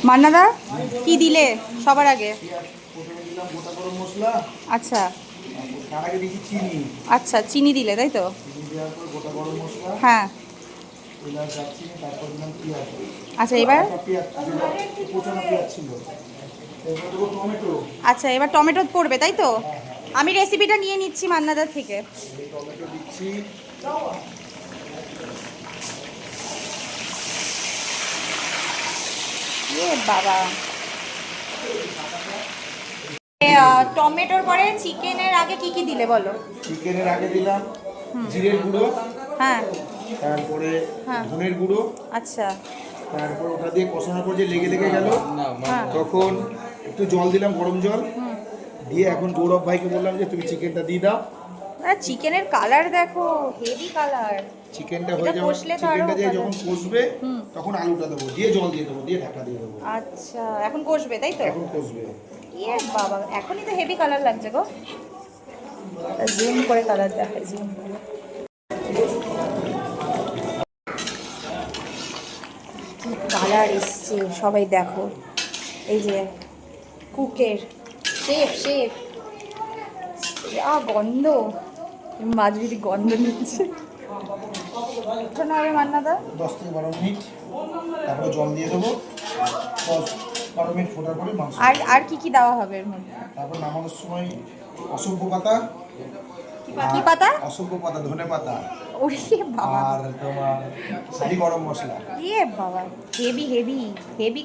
মান্নাদা কি দিলে সবার আগে? প্রথমে দিলাম গোটা গরম মশলা। আচ্ছা তার আগে দিয়েছি চিনি। আচ্ছা, চিনি দিলে তাই তো? চিনি দেওয়ার পর গোটা গরম মশলা, হ্যাঁ। এলাচ, দারচিনি, তারপর দিলাম পেঁয়াজ। আচ্ছা এবার? পেঁয়াজ কুচানো পেঁয়াজ ছিল। এরপর দেবো টমেটো। আচ্ছা এবার টমেটো পড়বে তাই তো? আমি রেসিপিটা নিয়ে নিচ্ছি মান্নাদার থেকে। এই টমেটো দিচ্ছি। এ বাবা, টমেটোর পরে চিকেনের আগে কি কি দিলে বলো? চিকেনের আগে দিলাম জিরের গুঁড়ো, হ্যাঁ তারপরে হ্যাঁ। ধনের গুঁড়ো, আচ্ছা তারপর ওটা দিয়ে কষানোর পর যে লেগে লেগে গেল হ্যাঁ। তখন একটু জল দিলাম, গরম জল দিয়ে এখন গৌরব ভাইকে বললাম যে তুমি চিকেনটা দিয়ে দাও। চিকেনের কালার দেখো, হেভি কালার। চিকেনটা এটা হয়ে যাবে, কষলে তো আরো চিকেনটা দিয়ে ভালো। যখন কষবে তখন আলুটা দেবো, দিয়ে জল দিয়ে দেবো, দিয়ে ঢাকা দিয়ে দেবো। আচ্ছা এখন কষবে তাই তো? এখন কষবে। ইয়ে বাবা, এখনই তো হেভি কালার লাগছে গো। জুম করে কালার দেখাই, জুম করে। কি কালার এসছে সবাই দেখো, এই যে কুকের শেফ শেফ, যা গন্ধ, মাঝুরি গন্ধ নিচ্ছে। শোনো হবে মান্নাদা, 10 থেকে 12 মিনিট, তারপরে জল দিয়ে দেবো। 10-12 মিনিট ফোটার পরে মাংস। আর আর কি কি দেওয়া হবে এর মধ্যে? তারপর নামানোর সময় অসংখ্য পাতা। কি পাতা? অসংখ্য পাতা, ধনে পাতা, ওরে বাবা, আর তোমার শাহি গরম মশলা। ইয়ে বাবা, হেভি হেভি হেভি।